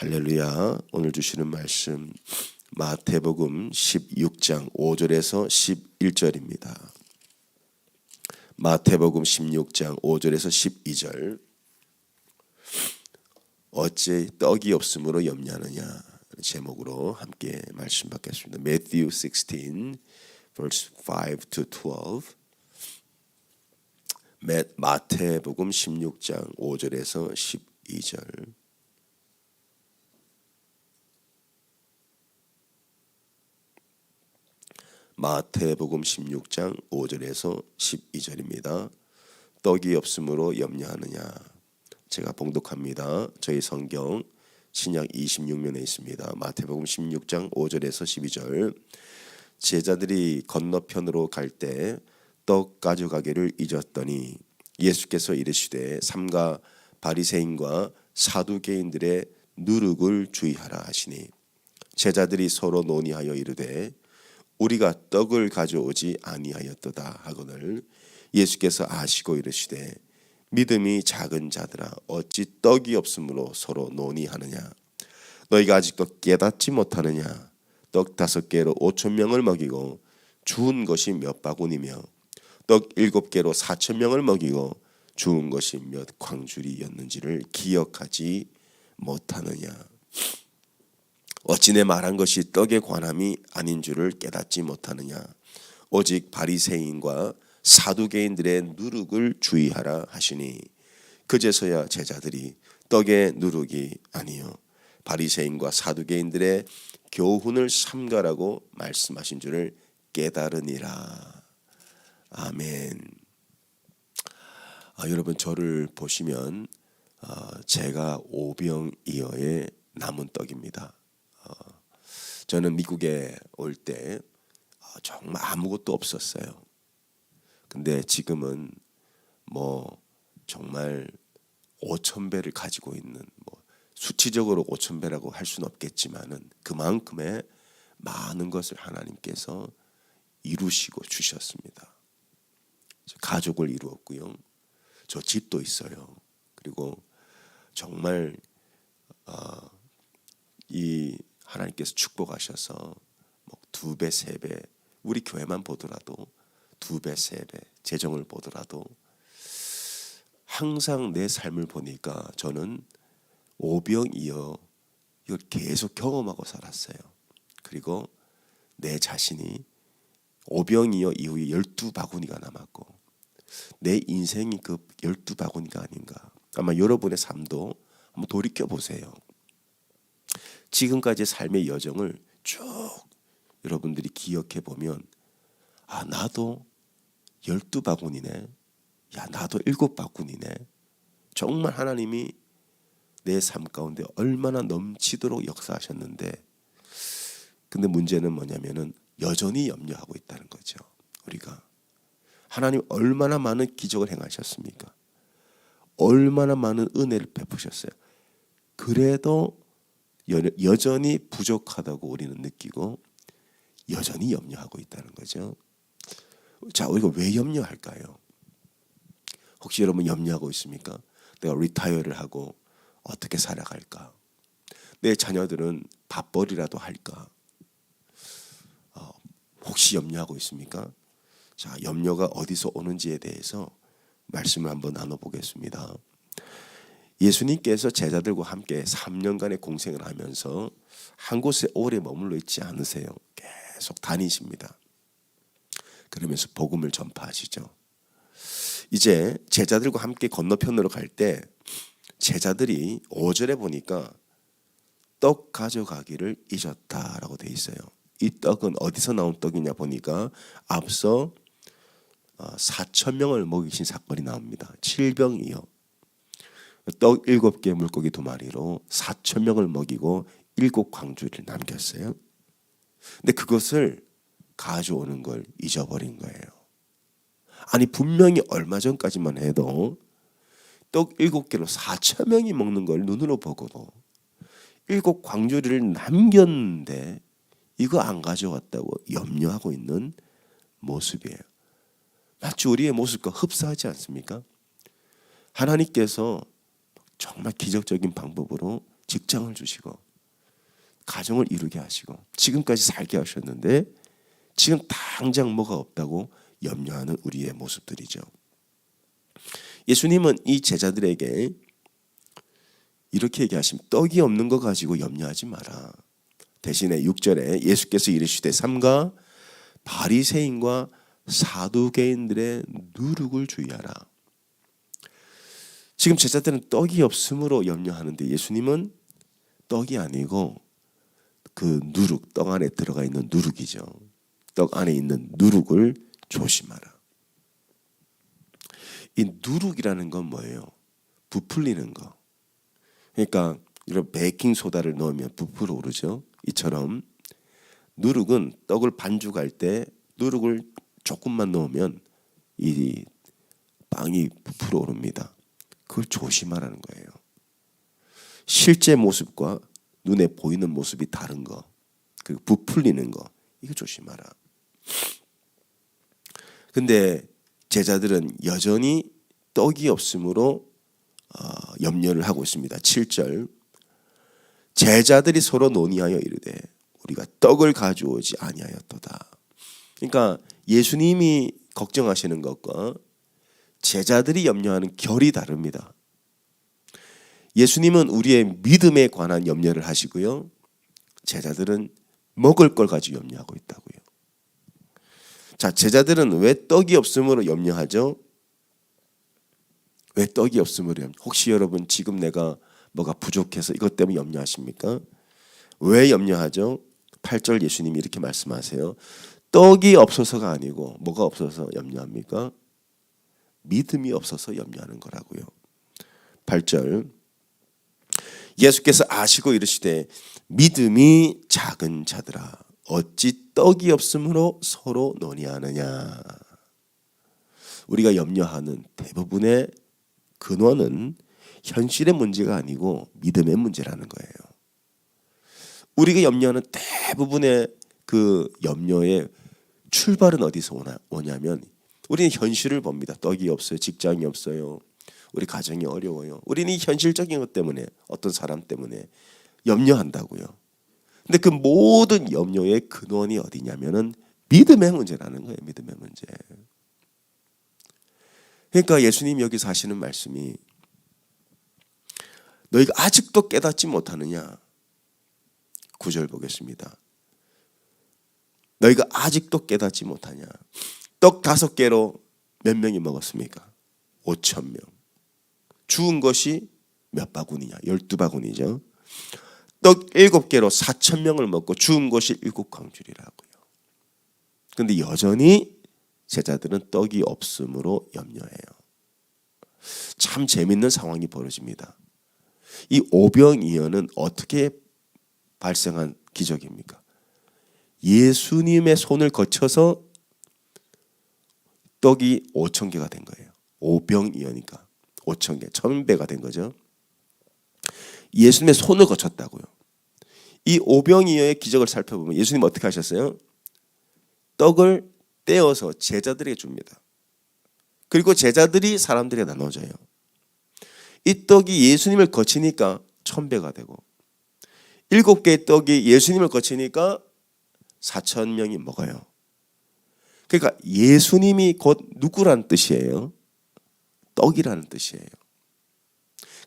할렐루야. 오늘 주시는 말씀 마태복음 16장 5절에서 11절입니다. 마태복음 16장 5절에서 12절. 어째 떡이 없으므로 염려하느냐 제목으로 함께 말씀 받겠습니다. Matthew 16 verse 5 to 12. 마태복음 16장 5절에서 12절. 마태복음 16장 5절에서 12절입니다. 떡이 없으므로 염려하느냐. 제가 봉독합니다. 저희 성경 신약 26면에 있습니다. 마태복음 16장 5절에서 12절. 제자들이 건너편으로 갈 때 떡 가져가기를 잊었더니 예수께서 이르시되 삼가 바리새인과 사두개인들의 누룩을 주의하라 하시니 제자들이 서로 논의하여 이르되 우리가 떡을 가져오지 아니하였도다 하거늘 예수께서 아시고 이르시되 믿음이 작은 자들아 어찌 떡이 없으므로 서로 논의하느냐. 너희가 아직도 깨닫지 못하느냐. 떡 5개로 5,000명을 먹이고 주운 것이 몇 바구니며 떡 7개로 4,000명을 먹이고 주운 것이 몇 광주리였는지를 기억하지 못하느냐. 어찌 내 말한 것이 떡에 관함이 아닌 줄을 깨닫지 못하느냐. 오직 바리새인과 사두개인들의 누룩을 주의하라 하시니 그제서야 제자들이 떡의 누룩이 아니요 바리새인과 사두개인들의 교훈을 삼가라고 말씀하신 줄을 깨달으니라. 아멘. 여러분 저를 보시면 제가 오병이어의 남은 떡입니다. 저는 미국에 올 때 정말 아무것도 없었어요. 근데 지금은 정말 5,000배를 가지고 있는 수치적으로 5,000배라고 할 수는 없겠지만은 그만큼의 많은 것을 하나님께서 이루시고 주셨습니다. 가족을 이루었고요. 저 집도 있어요. 그리고 정말 이 하나님께서 축복하셔서 2배, 3배 우리 교회만 보더라도 2배, 3배 재정을 보더라도 항상 내 삶을 보니까 저는 오병이어 이걸 계속 경험하고 살았어요. 그리고 내 자신이 오병이어 이후에 12바구니가 남았고 내 인생이 그 12바구니가 아닌가. 아마 여러분의 삶도 한번 돌이켜보세요. 지금까지 삶의 여정을 쭉 여러분들이 기억해 보면 나도 12바구니네. 나도 7바구니네. 정말 하나님이 내 삶 가운데 얼마나 넘치도록 역사하셨는데 근데 문제는 뭐냐면은 여전히 염려하고 있다는 거죠. 우리가 하나님 얼마나 많은 기적을 행하셨습니까? 얼마나 많은 은혜를 베푸셨어요. 그래도 여전히 부족하다고 우리는 느끼고 여전히 염려하고 있다는 거죠. 자, 우리가 왜 염려할까요? 혹시 여러분 염려하고 있습니까? 내가 리타이어를 하고 어떻게 살아갈까? 내 자녀들은 밥벌이라도 할까? 혹시 염려하고 있습니까? 자, 염려가 어디서 오는지에 대해서 말씀을 한번 나눠보겠습니다. 예수님께서 제자들과 함께 3년간의 공생을 하면서 한 곳에 오래 머물러 있지 않으세요. 계속 다니십니다. 그러면서 복음을 전파하시죠. 이제 제자들과 함께 건너편으로 갈 때 제자들이 5절에 보니까 떡 가져가기를 잊었다라고 돼 있어요. 이 떡은 어디서 나온 떡이냐 보니까 앞서 4,000명을 먹이신 사건이 나옵니다. 7병이요. 떡 7개 물고기 2마리로 4,000명을 먹이고 7광주리를 남겼어요. 근데 그것을 가져오는 걸 잊어버린 거예요. 아니 분명히 얼마 전까지만 해도 떡 7개로 4,000명이 먹는 걸 눈으로 보고도 7광주리를 남겼는데 이거 안 가져왔다고 염려하고 있는 모습이에요. 마치 우리의 모습과 흡사하지 않습니까? 하나님께서 정말 기적적인 방법으로 직장을 주시고 가정을 이루게 하시고 지금까지 살게 하셨는데 지금 당장 뭐가 없다고 염려하는 우리의 모습들이죠. 예수님은 이 제자들에게 이렇게 얘기하십니다. 떡이 없는 거 가지고 염려하지 마라. 대신에 6절에 예수께서 이르시되 삼가 바리새인과 사두개인들의 누룩을 주의하라. 지금 제자들은 떡이 없음으로 염려하는데 예수님은 떡이 아니고 그 누룩, 떡 안에 들어가 있는 누룩이죠. 떡 안에 있는 누룩을 조심하라. 이 누룩이라는 건 뭐예요? 부풀리는 거. 그러니까 이런 베이킹 소다를 넣으면 부풀어 오르죠. 이처럼 누룩은 떡을 반죽할 때 누룩을 조금만 넣으면 이 빵이 부풀어 오릅니다. 그걸 조심하라는 거예요. 실제 모습과 눈에 보이는 모습이 다른 거, 그 부풀리는 거, 이거 조심하라. 근데 제자들은 여전히 떡이 없으므로 염려를 하고 있습니다. 7절 제자들이 서로 논의하여 이르되 우리가 떡을 가져오지 아니하였도다. 그러니까 예수님이 걱정하시는 것과 제자들이 염려하는 결이 다릅니다. 예수님은 우리의 믿음에 관한 염려를 하시고요. 제자들은 먹을 걸 가지고 염려하고 있다고요. 자, 제자들은 왜 떡이 없음으로 염려하죠? 왜 떡이 없음으로 염려? 혹시 여러분 지금 내가 뭐가 부족해서 이것 때문에 염려하십니까? 왜 염려하죠? 8절 예수님이 이렇게 말씀하세요. 떡이 없어서가 아니고 뭐가 없어서 염려합니까? 믿음이 없어서 염려하는 거라고요. 8절 예수께서 아시고 이르시되 믿음이 작은 자들아 어찌 떡이 없으므로 서로 논의하느냐. 우리가 염려하는 대부분의 근원은 현실의 문제가 아니고 믿음의 문제라는 거예요. 우리가 염려하는 대부분의 그 염려의 출발은 어디서 오냐면 우리는 현실을 봅니다. 떡이 없어요. 직장이 없어요. 우리 가정이 어려워요. 우리는 현실적인 것 때문에 어떤 사람 때문에 염려한다고요. 근데 그 모든 염려의 근원이 어디냐면은 믿음의 문제라는 거예요. 믿음의 문제. 그러니까 예수님 여기서 하시는 말씀이 너희가 아직도 깨닫지 못하느냐. 9절 보겠습니다. 너희가 아직도 깨닫지 못하냐. 떡 5개로 몇 명이 먹었습니까? 5,000명. 주운 것이 몇 바구니냐? 12바구니죠. 떡 7개로 4,000명을 먹고 주운 것이 7광줄이라고요. 그런데 여전히 제자들은 떡이 없음으로 염려해요. 참 재밌는 상황이 벌어집니다. 이 오병이어는 어떻게 발생한 기적입니까? 예수님의 손을 거쳐서 떡이 5,000개가 된 거예요. 오병이어니까 5,000개, 1,000배가 된 거죠. 예수님의 손을 거쳤다고요. 이 오병이어의 기적을 살펴보면 예수님 어떻게 하셨어요? 떡을 떼어서 제자들에게 줍니다. 그리고 제자들이 사람들에게 나눠줘요. 이 떡이 예수님을 거치니까 1,000배가 되고 7개의 떡이 예수님을 거치니까 4,000명이 먹어요. 그러니까 예수님이 곧 누구라는 뜻이에요? 떡이라는 뜻이에요.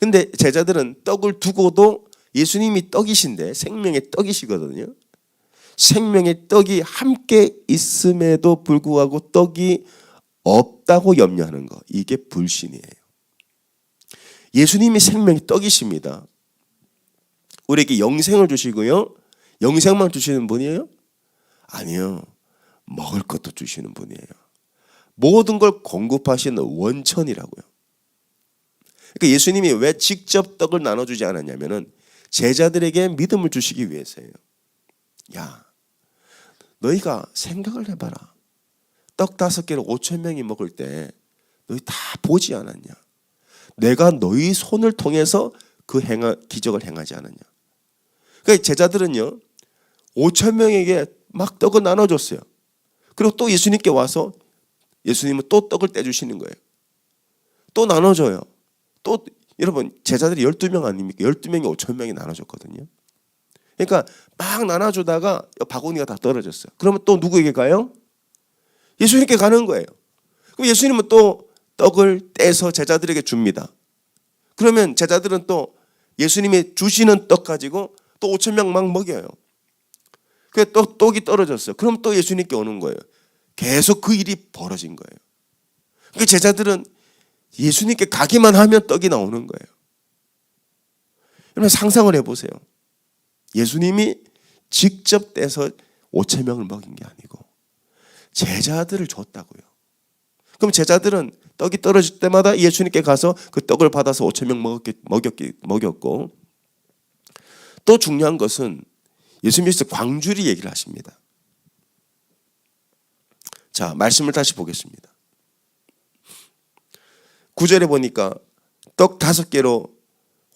근데 제자들은 떡을 두고도 예수님이 떡이신데 생명의 떡이시거든요. 생명의 떡이 함께 있음에도 불구하고 떡이 없다고 염려하는 거. 이게 불신이에요. 예수님이 생명의 떡이십니다. 우리에게 영생을 주시고요. 영생만 주시는 분이에요? 아니요. 먹을 것도 주시는 분이에요. 모든 걸 공급하시는 원천이라고요. 그러니까 예수님이 왜 직접 떡을 나눠주지 않았냐면은 제자들에게 믿음을 주시기 위해서예요. 야, 너희가 생각을 해봐라. 떡 5개로 5,000명이 먹을 때 너희 다 보지 않았냐? 내가 너희 손을 통해서 그 기적을 행하지 않았냐? 그러니까 제자들은요 5,000명에게 막 떡을 나눠줬어요. 그리고 또 예수님께 와서 예수님은 또 떡을 떼주시는 거예요. 또 나눠줘요. 또 여러분 제자들이 12명 아닙니까? 12명이 5천 명이 나눠줬거든요. 그러니까 막 나눠주다가 바구니가 다 떨어졌어요. 그러면 또 누구에게 가요? 예수님께 가는 거예요. 그럼 예수님은 또 떡을 떼서 제자들에게 줍니다. 그러면 제자들은 또 예수님이 주시는 떡 가지고 또 5천 명 막 먹여요. 그래 또 떡이 떨어졌어요. 그럼 또 예수님께 오는 거예요. 계속 그 일이 벌어진 거예요. 그 제자들은 예수님께 가기만 하면 떡이 나오는 거예요. 여러분 상상을 해보세요. 예수님이 직접 떼서 5천 명을 먹인 게 아니고 제자들을 줬다고요. 그럼 제자들은 떡이 떨어질 때마다 예수님께 가서 그 떡을 받아서 5천 명 먹였고, 또 중요한 것은 예수님께서 광주리 얘기를 하십니다. 자, 말씀을 다시 보겠습니다. 9절에 보니까 떡 5개로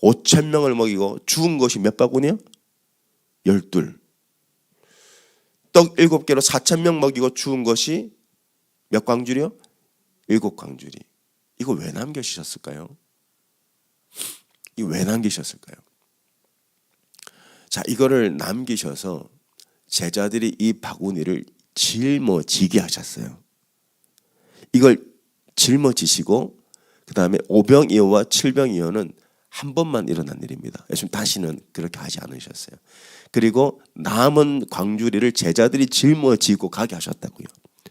5천 명을 먹이고 주운 것이 몇 바구니요? 12. 떡 7개로 4천 명 먹이고 주운 것이 몇 광주리요? 7광주리. 이거 왜 남겨주셨을까요? 이거 왜 남기셨을까요? 자, 이거를 남기셔서 제자들이 이 바구니를 짊어지게 하셨어요. 이걸 짊어지시고 그 다음에 5병이어와 7병이어는 한 번만 일어난 일입니다. 예수님 다시는 그렇게 하지 않으셨어요. 그리고 남은 광주리를 제자들이 짊어지고 가게 하셨다고요.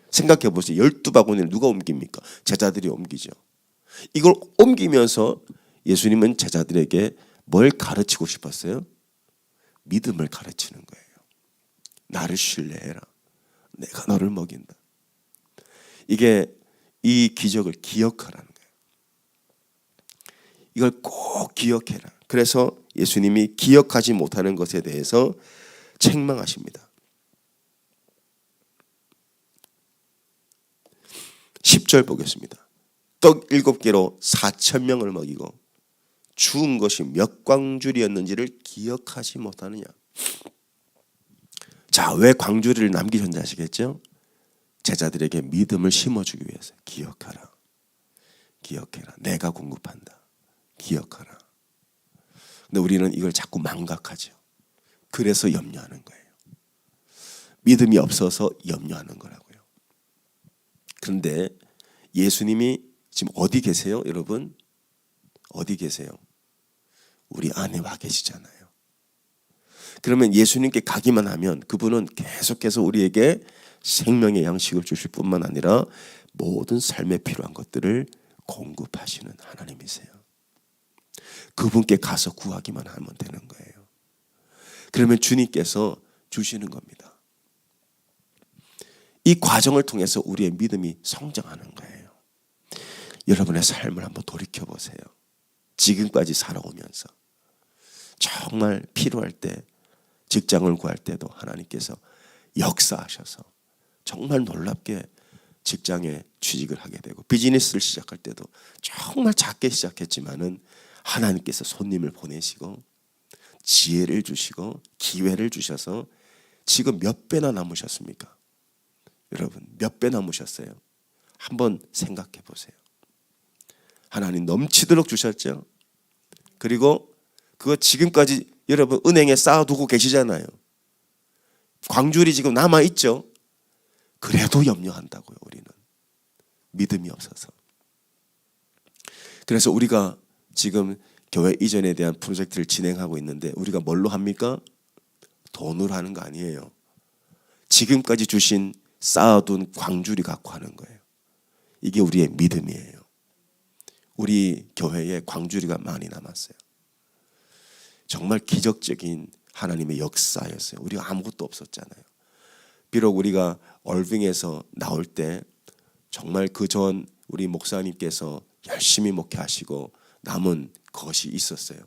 생각해 보세요. 12바구니를 누가 옮깁니까? 제자들이 옮기죠. 이걸 옮기면서 예수님은 제자들에게 뭘 가르치고 싶었어요? 믿음을 가르치는 거예요. 나를 신뢰해라. 내가 너를 먹인다. 이게 이 기적을 기억하라는 거예요. 이걸 꼭 기억해라. 그래서 예수님이 기억하지 못하는 것에 대해서 책망하십니다. 10절 보겠습니다. 떡 7개로 4천 명을 먹이고 주운 것이 몇 광주리였는지를 기억하지 못하느냐. 자, 왜 광주리를 남기셨는지 아시겠죠? 제자들에게 믿음을 심어주기 위해서. 기억하라. 기억해라. 내가 공급한다. 기억하라. 근데 우리는 이걸 자꾸 망각하죠. 그래서 염려하는 거예요. 믿음이 없어서 염려하는 거라고요. 그런데 예수님이 지금 어디 계세요, 여러분? 어디 계세요? 우리 안에 와 계시잖아요. 그러면 예수님께 가기만 하면 그분은 계속해서 우리에게 생명의 양식을 주실 뿐만 아니라 모든 삶에 필요한 것들을 공급하시는 하나님이세요. 그분께 가서 구하기만 하면 되는 거예요. 그러면 주님께서 주시는 겁니다. 이 과정을 통해서 우리의 믿음이 성장하는 거예요. 여러분의 삶을 한번 돌이켜보세요. 지금까지 살아오면서 정말 필요할 때 직장을 구할 때도 하나님께서 역사하셔서 정말 놀랍게 직장에 취직을 하게 되고 비즈니스를 시작할 때도 정말 작게 시작했지만은 하나님께서 손님을 보내시고 지혜를 주시고 기회를 주셔서 지금 몇 배나 남으셨습니까? 여러분 몇 배 남으셨어요? 한번 생각해 보세요. 하나님 넘치도록 주셨죠? 그리고 그거 지금까지 여러분 은행에 쌓아두고 계시잖아요. 광주리 지금 남아있죠? 그래도 염려한다고요. 우리는 믿음이 없어서. 그래서 우리가 지금 교회 이전에 대한 프로젝트를 진행하고 있는데 우리가 뭘로 합니까? 돈으로 하는 거 아니에요. 지금까지 주신 쌓아둔 광주리 갖고 하는 거예요. 이게 우리의 믿음이에요. 우리 교회에 광주리가 많이 남았어요. 정말 기적적인 하나님의 역사였어요. 우리가 아무것도 없었잖아요. 비록 우리가 얼빙에서 나올 때 정말 그 전 우리 목사님께서 열심히 목회하시고 남은 것이 있었어요.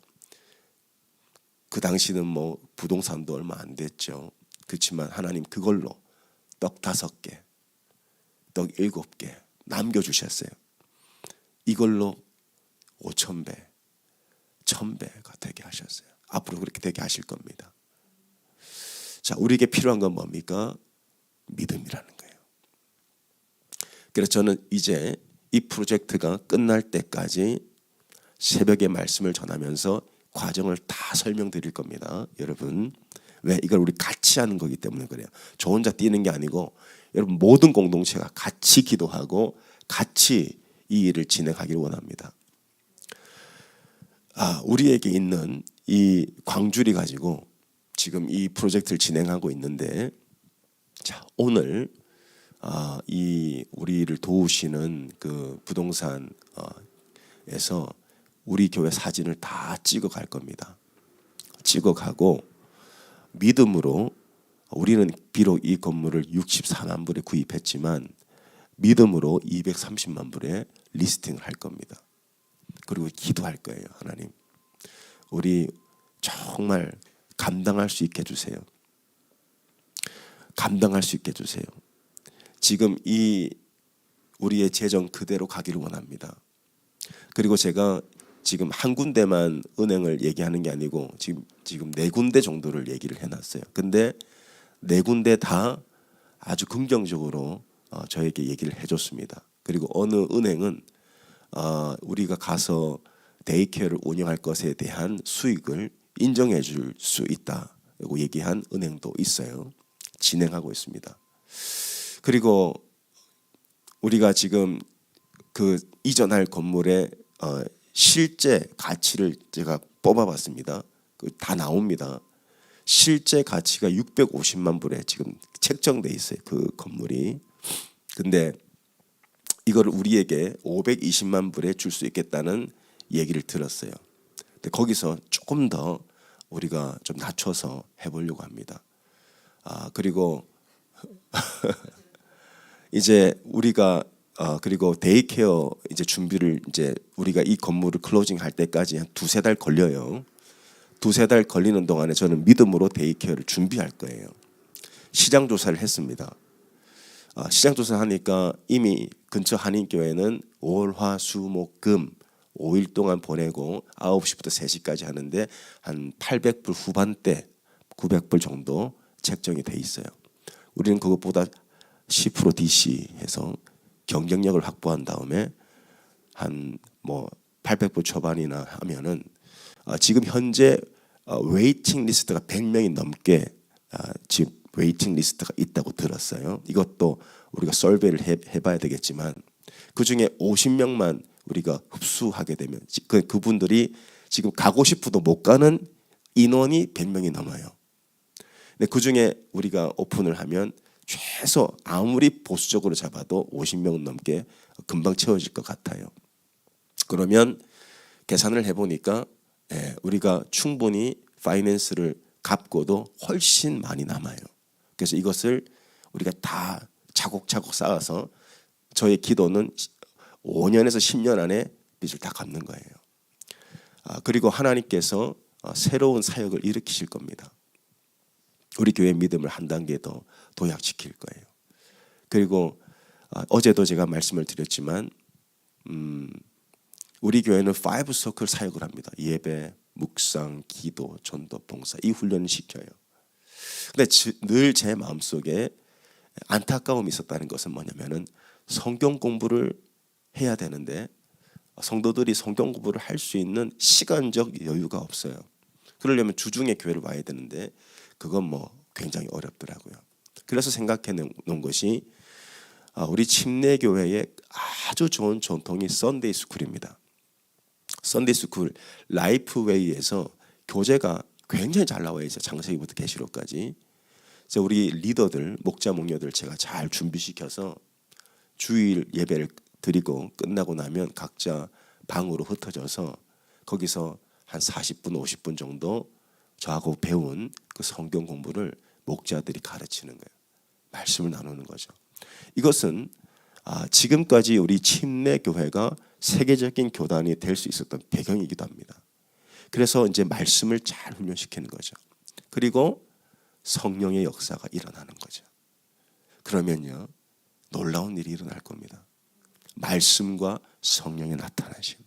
그 당시는 뭐 부동산도 얼마 안 됐죠. 그렇지만 하나님 그걸로 떡 5개, 떡 7개 남겨주셨어요. 이걸로 5,000배, 1,000배가 되게 하셨어요. 앞으로 그렇게 되게 하실 겁니다. 자, 우리에게 필요한 건 뭡니까? 믿음이라는 거예요. 그래서 저는 이제 이 프로젝트가 끝날 때까지 새벽에 말씀을 전하면서 과정을 다 설명드릴 겁니다. 여러분, 왜 이걸 우리 같이 하는 거기 때문에 그래요. 저 혼자 뛰는 게 아니고 여러분 모든 공동체가 같이 기도하고 같이 이 일을 진행하기를 원합니다. 우리에게 있는 이 광주리 가지고 지금 이 프로젝트를 진행하고 있는데, 자, 오늘 이 우리를 도우시는 그 부동산에서 우리 교회 사진을 다 찍어 갈 겁니다. 찍어 가고 믿음으로, 우리는 비록 이 건물을 64만 불에 구입했지만 믿음으로 230만 불에 리스팅을 할 겁니다. 그리고 기도할 거예요. 하나님, 우리 정말 감당할 수 있게 해주세요. 감당할 수 있게 해주세요. 지금 이 우리의 재정 그대로 가기를 원합니다. 그리고 제가 지금 한 군데만 은행을 얘기하는 게 아니고 지금 4군데 정도를 얘기를 해놨어요. 근데 4군데 다 아주 긍정적으로 저에게 얘기를 해줬습니다. 그리고 어느 은행은 우리가 가서 데이케어를 운영할 것에 대한 수익을 인정해 줄 수 있다고 얘기한 은행도 있어요. 진행하고 있습니다. 그리고 우리가 지금 그 이전할 건물의 실제 가치를 제가 뽑아봤습니다. 다 나옵니다. 실제 가치가 650만 불에 지금 책정돼 있어요. 그 건물이. 근데 이걸 우리에게 520만 불에 줄 수 있겠다는 얘기를 들었어요. 근데 거기서 조금 더 우리가 좀 낮춰서 해보려고 합니다. 그리고 이제 우리가 그리고 데이케어 이제 준비를, 이제 우리가 이 건물을 클로징 할 때까지 한 2-3달 걸려요. 2-3달 걸리는 동안에 저는 믿음으로 데이케어를 준비할 거예요. 시장 조사를 했습니다. 시장 조사하니까 이미 근처 한인교회는 월, 화, 수, 목, 금 5일 동안 보내고 9시부터 3시까지 하는데 한 800불 후반대, 900불 정도 책정이 돼 있어요. 우리는 그것보다 10% DC 해서 경쟁력을 확보한 다음에 한 800불 초반이나 하면은 지금 현재 웨이팅 리스트가 100명이 넘게 지금 웨이팅 리스트가 있다고 들었어요. 이것도 우리가 설베이를 해봐야 되겠지만 그 중에 50명만 우리가 흡수하게 되면 그분들이 지금 가고 싶어도 못 가는 인원이 100명이 넘어요. 근데 그 중에 우리가 오픈을 하면 최소 아무리 보수적으로 잡아도 50명 넘게 금방 채워질 것 같아요. 그러면 계산을 해보니까 우리가 충분히 파이낸스를 갚고도 훨씬 많이 남아요. 그래서 이것을 우리가 다 차곡차곡 쌓아서 저의 기도는 5년에서 10년 안에 빚을 다 갚는 거예요. 그리고 하나님께서 새로운 사역을 일으키실 겁니다. 우리 교회 믿음을 한 단계 더 도약시킬 거예요. 그리고 어제도 제가 말씀을 드렸지만 우리 교회는 5서클 사역을 합니다. 예배, 묵상, 기도, 전도, 봉사, 이 훈련을 시켜요. 근데 늘 제 마음속에 안타까움이 있었다는 것은 뭐냐면은 성경 공부를 해야 되는데 성도들이 성경 공부를 할 수 있는 시간적 여유가 없어요. 그러려면 주중에 교회를 와야 되는데 그건 굉장히 어렵더라고요. 그래서 생각해 놓은 것이 우리 침례교회의 아주 좋은 전통이 썬데이 스쿨입니다. 썬데이 스쿨 라이프웨이에서 교재가 굉장히 잘 나와 있어요. 창세기부터 계시록까지. 그래서 우리 리더들, 목자 목녀들 제가 잘 준비시켜서 주일 예배를 드리고 끝나고 나면 각자 방으로 흩어져서 거기서 한 40분, 50분 정도 저하고 배운 그 성경 공부를 목자들이 가르치는 거예요. 말씀을 나누는 거죠. 이것은 지금까지 우리 침례교회가 세계적인 교단이 될 수 있었던 배경이기도 합니다. 그래서 이제 말씀을 잘 훈련시키는 거죠. 그리고 성령의 역사가 일어나는 거죠. 그러면요, 놀라운 일이 일어날 겁니다. 말씀과 성령의 나타나심.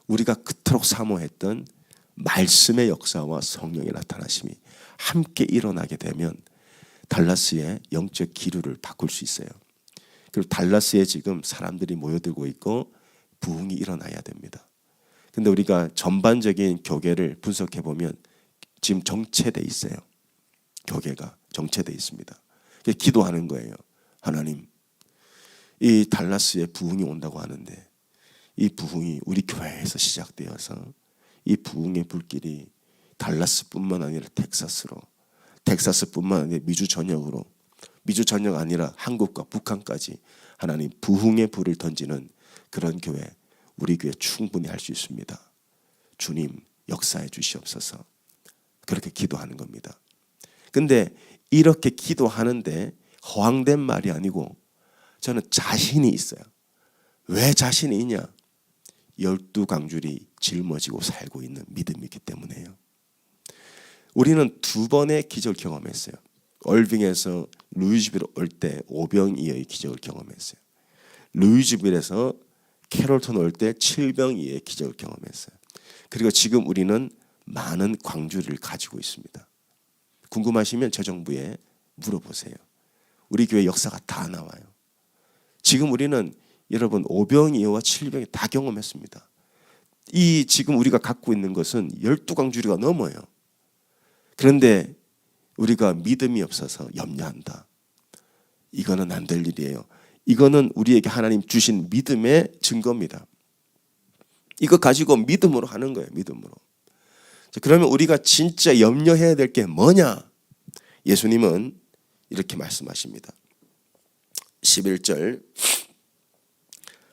우리가 그토록 사모했던 말씀의 역사와 성령의 나타나심이 함께 일어나게 되면 달라스의 영적 기류를 바꿀 수 있어요. 그리고 달라스에 지금 사람들이 모여들고 있고 부흥이 일어나야 됩니다. 근데 우리가 전반적인 교계를 분석해 보면 지금 정체돼 있어요. 교계가 정체돼 있습니다. 기도하는 거예요. 하나님, 이 달라스에 부흥이 온다고 하는데 이 부흥이 우리 교회에서 시작되어서 이 부흥의 불길이 달라스뿐만 아니라 텍사스로, 텍사스뿐만 아니라 미주 전역으로, 미주 전역 아니라 한국과 북한까지 하나님 부흥의 불을 던지는 그런 교회, 우리 교회 충분히 할 수 있습니다. 주님 역사해 주시옵소서. 그렇게 기도하는 겁니다. 근데 이렇게 기도하는데 허황된 말이 아니고 저는 자신이 있어요. 왜 자신이 있냐? 12강줄이 짊어지고 살고 있는 믿음이기 때문에요. 우리는 두 번의 기적을 경험했어요. 얼빙에서 루이즈빌 올 때 오병이어의 기적을 경험했어요. 루이즈빌에서 캐롤턴 올 때 7병이어의 기적을 경험했어요. 그리고 지금 우리는 많은 광주를 가지고 있습니다. 궁금하시면 재정부에 물어보세요. 우리 교회 역사가 다 나와요. 지금 우리는 여러분 오병이어와 7병이 다 경험했습니다. 이 지금 우리가 갖고 있는 것은 12강주리가 넘어요. 그런데 우리가 믿음이 없어서 염려한다. 이거는 안 될 일이에요. 이거는 우리에게 하나님 주신 믿음의 증거입니다. 이거 가지고 믿음으로 하는 거예요. 믿음으로. 자, 그러면 우리가 진짜 염려해야 될 게 뭐냐? 예수님은 이렇게 말씀하십니다. 11절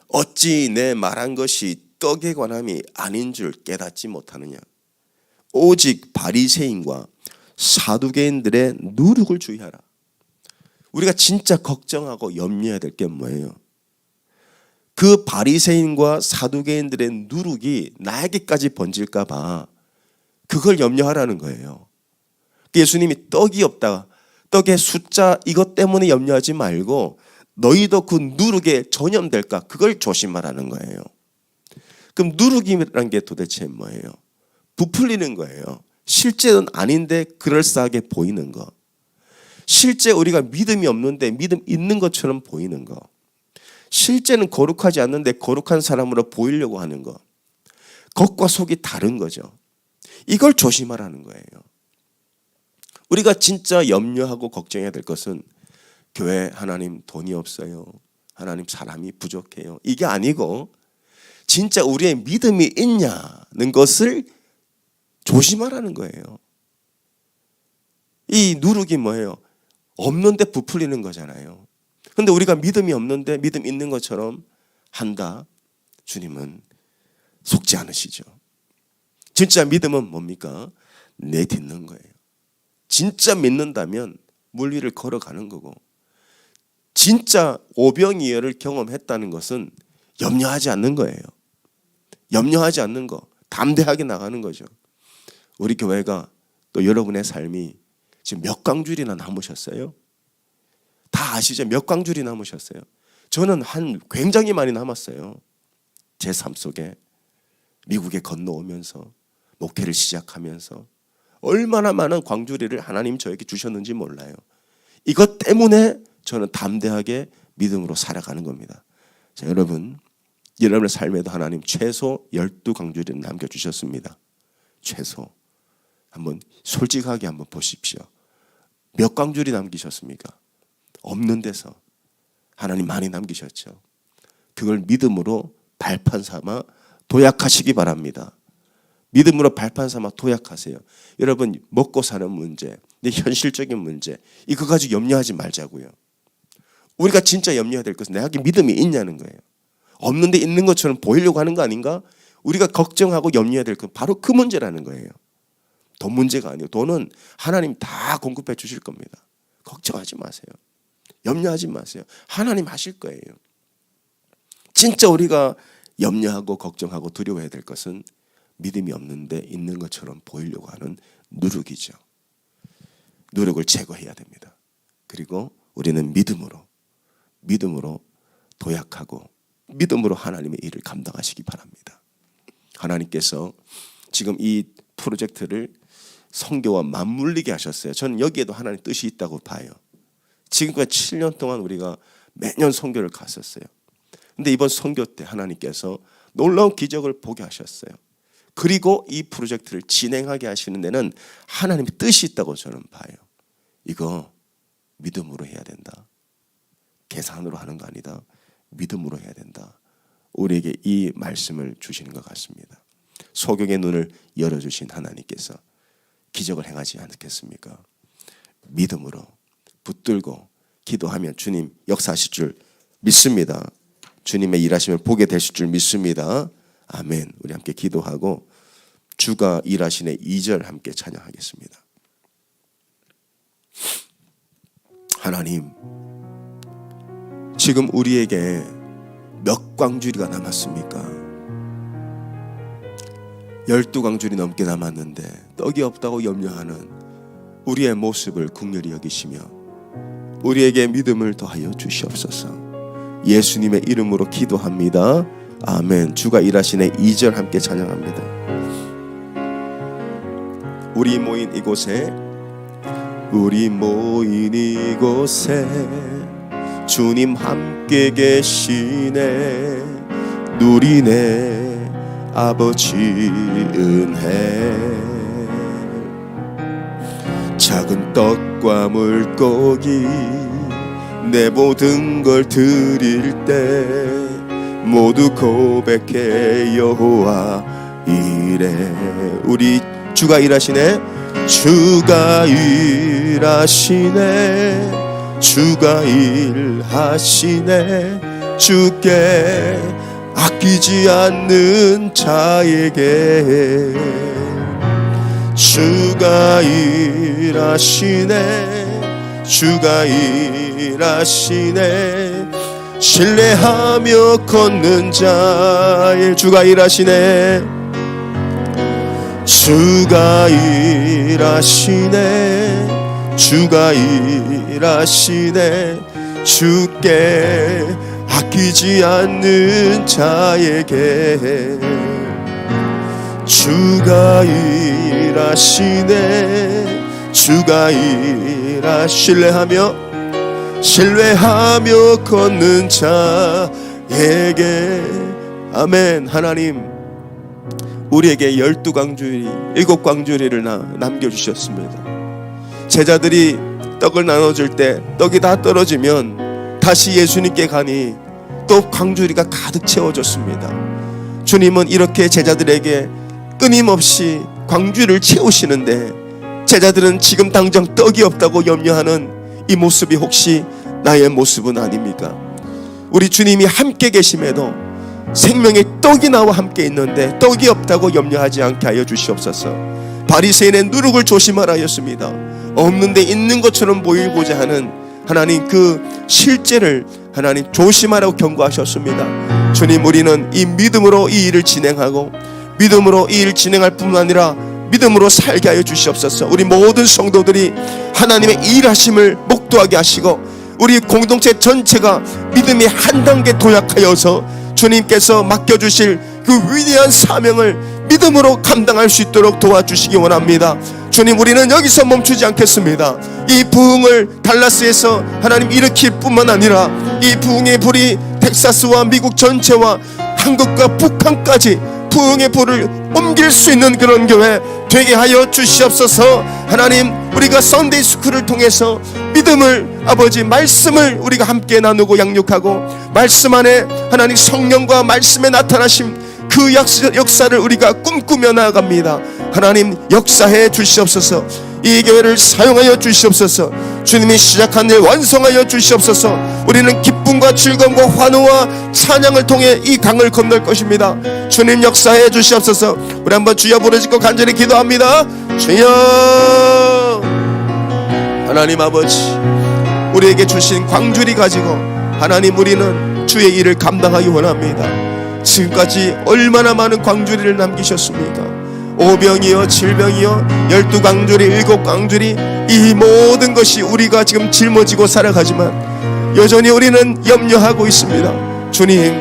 어찌 내 말한 것이 떡에 관함이 아닌 줄 깨닫지 못하느냐? 오직 바리새인과 사두개인들의 누룩을 주의하라. 우리가 진짜 걱정하고 염려해야 될 게 뭐예요? 그 바리새인과 사두개인들의 누룩이 나에게까지 번질까 봐 그걸 염려하라는 거예요. 예수님이 떡이 없다, 떡의 숫자 이것 때문에 염려하지 말고 너희도 그 누룩에 전염될까 그걸 조심하라는 거예요. 그럼 누룩이라는 게 도대체 뭐예요? 부풀리는 거예요. 실제는 아닌데 그럴싸하게 보이는 거. 실제 우리가 믿음이 없는데 믿음 있는 것처럼 보이는 거. 실제는 거룩하지 않는데 거룩한 사람으로 보이려고 하는 거. 겉과 속이 다른 거죠. 이걸 조심하라는 거예요. 우리가 진짜 염려하고 걱정해야 될 것은 교회 하나님 돈이 없어요. 하나님 사람이 부족해요. 이게 아니고 진짜 우리의 믿음이 있냐는 것을 조심하라는 거예요. 이 누룩이 뭐예요? 없는데 부풀리는 거잖아요. 그런데 우리가 믿음이 없는데 믿음 있는 것처럼 한다. 주님은 속지 않으시죠. 진짜 믿음은 뭡니까? 내딛는 거예요. 진짜 믿는다면 물 위를 걸어가는 거고 진짜 오병이어를 경험했다는 것은 염려하지 않는 거예요. 염려하지 않는 거. 담대하게 나가는 거죠. 우리 교회가 또 여러분의 삶이 지금 몇 강줄이나 남으셨어요? 다 아시죠? 몇 강줄이 남으셨어요? 저는 굉장히 많이 남았어요. 제 삶 속에 미국에 건너오면서 목회를 시작하면서 얼마나 많은 광주리를 하나님 저에게 주셨는지 몰라요. 이것 때문에 저는 담대하게 믿음으로 살아가는 겁니다. 자, 여러분의 삶에도 하나님 최소 12강주리를 남겨주셨습니다. 최소. 한번 솔직하게 한번 보십시오. 몇 강줄이 남기셨습니까? 없는 데서 하나님 많이 남기셨죠. 그걸 믿음으로 발판 삼아 도약하시기 바랍니다. 믿음으로 발판 삼아 도약하세요. 여러분 먹고 사는 문제, 현실적인 문제 이거 가지고 염려하지 말자고요. 우리가 진짜 염려해야 될 것은 내가 믿음이 있냐는 거예요. 없는데 있는 것처럼 보이려고 하는 거 아닌가? 우리가 걱정하고 염려해야 될 건 바로 그 문제라는 거예요. 돈 문제가 아니에요. 돈은 하나님 다 공급해 주실 겁니다. 걱정하지 마세요. 염려하지 마세요. 하나님 하실 거예요. 진짜 우리가 염려하고 걱정하고 두려워해야 될 것은 믿음이 없는데 있는 것처럼 보이려고 하는 누룩이죠. 누룩을 제거해야 됩니다. 그리고 우리는 믿음으로 도약하고 믿음으로 하나님의 일을 감당하시기 바랍니다. 하나님께서 지금 이 프로젝트를 선교와 맞물리게 하셨어요. 저는 여기에도 하나님의 뜻이 있다고 봐요. 지금까지 7년 동안 우리가 매년 선교를 갔었어요. 근데 이번 선교 때 하나님께서 놀라운 기적을 보게 하셨어요. 그리고 이 프로젝트를 진행하게 하시는 데는 하나님의 뜻이 있다고 저는 봐요. 이거 믿음으로 해야 된다. 계산으로 하는 거 아니다. 믿음으로 해야 된다. 우리에게 이 말씀을 주시는 것 같습니다. 소경의 눈을 열어주신 하나님께서 기적을 행하지 않겠습니까? 믿음으로 붙들고 기도하면 주님 역사하실 줄 믿습니다. 주님의 일하심을 보게 되실 줄 믿습니다. 아멘. 우리 함께 기도하고 주가 일하시네 2절 함께 찬양하겠습니다. 하나님, 지금 우리에게 몇 광주리가 남았습니까? 12광주리 넘게 남았는데 떡이 없다고 염려하는 우리의 모습을 긍휼히 여기시며 우리에게 믿음을 더하여 주시옵소서. 예수님의 이름으로 기도합니다. 아멘. 주가 일하시네 2절 함께 찬양합니다. 우리 모인 이곳에 주님 함께 계시네. 누리네 아버지 은혜. 작은 떡과 물고기 내 모든 걸 드릴 때 모두 고백해 여호와 이래. 우리 주가 일하시네. 주가 일하시네. 주가 일하시네. 주께 아끼지 않는 자에게 주가 일하시네. 주가 일하시네. 신뢰하며 걷는 자의 주가 일하시네. 주가 일하시네. 주가 일하시네. 주께 아끼지 않는 자에게 주가 일하시네. 주가 신뢰하며 걷는 자에게. 아멘. 하나님, 우리에게 12광주리 7광주리를 남겨주셨습니다. 제자들이 떡을 나눠줄 때 떡이 다 떨어지면 다시 예수님께 가니 또 광주리가 가득 채워졌습니다. 주님은 이렇게 제자들에게 끊임없이 광주리를 채우시는데 제자들은 지금 당장 떡이 없다고 염려하는 이 모습이 혹시 나의 모습은 아닙니까? 우리 주님이 함께 계심에도 생명의 떡이 나와 함께 있는데 떡이 없다고 염려하지 않게 하여 주시옵소서. 바리새인의 누룩을 조심하라 하였습니다. 없는데 있는 것처럼 보이고자 하는 하나님 그 실제를 하나님 조심하라고 경고하셨습니다. 주님, 우리는 이 믿음으로 이 일을 진행하고 믿음으로 이 일을 진행할 뿐만 아니라 믿음으로 살게 하여 주시옵소서. 우리 모든 성도들이 하나님의 일하심을 목도하게 하시고 우리 공동체 전체가 믿음이 한 단계 도약하여서 주님께서 맡겨주실 그 위대한 사명을 믿음으로 감당할 수 있도록 도와주시기 원합니다. 주님, 우리는 여기서 멈추지 않겠습니다. 이 부흥을 달라스에서 하나님 일으킬 뿐만 아니라 이 부흥의 불이 텍사스와 미국 전체와 한국과 북한까지 부흥의 불을 옮길 수 있는 그런 교회 되게 하여 주시옵소서. 하나님, 우리가 썬데이 스쿨을 통해서 믿음을 아버지 말씀을 우리가 함께 나누고 양육하고 말씀 안에 하나님 성령과 말씀의 나타나심 그 역사를 우리가 꿈꾸며 나아갑니다. 하나님, 역사해 주시옵소서. 이 교회를 사용하여 주시옵소서. 주님이 시작한 일 완성하여 주시옵소서. 우리는 기쁨과 즐거움과 환호와 찬양을 통해 이 강을 건널 것입니다. 주님, 역사해 주시옵소서. 우리 한번 주여 부르짖고 간절히 기도합니다. 주여. 하나님 아버지, 우리에게 주신 광주리 가지고 하나님, 우리는 주의 일을 감당하기 원합니다. 지금까지 얼마나 많은 광주리를 남기셨습니까? 5병이요 7병이요 12광주리 7광주리, 이 모든 것이 우리가 지금 짊어지고 살아가지만 여전히 우리는 염려하고 있습니다. 주님,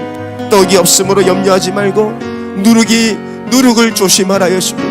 떡이 없으므로 염려하지 말고 누룩을 조심하라 하였습니다.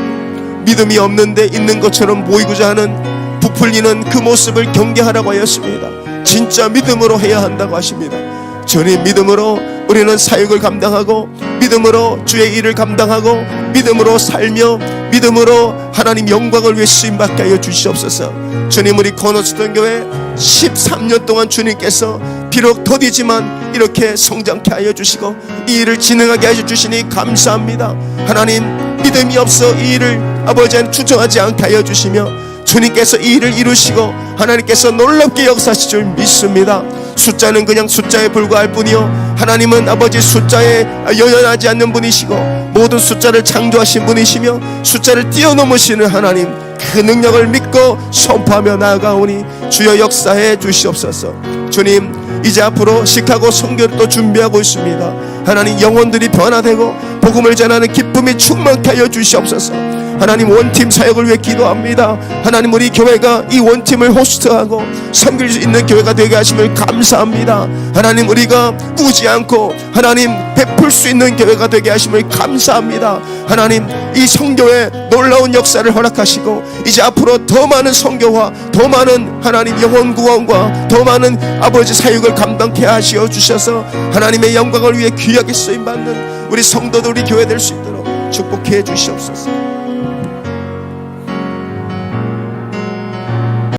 믿음이 없는데 있는 것처럼 보이고자 하는 부풀리는 그 모습을 경계하라고 하였습니다. 진짜 믿음으로 해야 한다고 하십니다. 주님, 믿음으로 우리는 사역을 감당하고 믿음으로 주의 일을 감당하고 믿음으로 살며 믿음으로 하나님 영광을 위해 쓰임받게 하여 주시옵소서. 주님, 우리 코너스톤 교회 13년 동안 주님께서 비록 더디지만 이렇게 성장케 하여 주시고 이 일을 진행하게 하여 주시니 감사합니다. 하나님, 믿음이 없어 이 일을 아버지는 주저하지 않게 하여 주시며 주님께서 이 일을 이루시고 하나님께서 놀랍게 역사하실 줄 믿습니다. 숫자는 그냥 숫자에 불과할 뿐이요, 하나님은 아버지 숫자에 연연하지 않는 분이시고 모든 숫자를 창조하신 분이시며 숫자를 뛰어넘으시는 하나님, 그 능력을 믿고 선포하며 나아가오니 주여 역사해 주시옵소서. 주님, 이제 앞으로 시카고 선교를 또 준비하고 있습니다. 하나님, 영혼들이 변화되고 복음을 전하는 기쁨이 충만케 하여 주시옵소서. 하나님, 원팀 사역을 위해 기도합니다. 하나님, 우리 교회가 이 원팀을 호스트하고 섬길 수 있는 교회가 되게 하심을 감사합니다. 하나님, 우리가 꾸지 않고 하나님 베풀 수 있는 교회가 되게 하심을 감사합니다. 하나님, 이 선교에 놀라운 역사를 허락하시고 이제 앞으로 더 많은 선교와 더 많은 하나님 영혼 구원과 더 많은 아버지 사역을 감당케 하시어 주셔서 하나님의 영광을 위해 귀하게 쓰임받는 우리 성도들, 우리 교회 될 수 있도록 축복해 주시옵소서.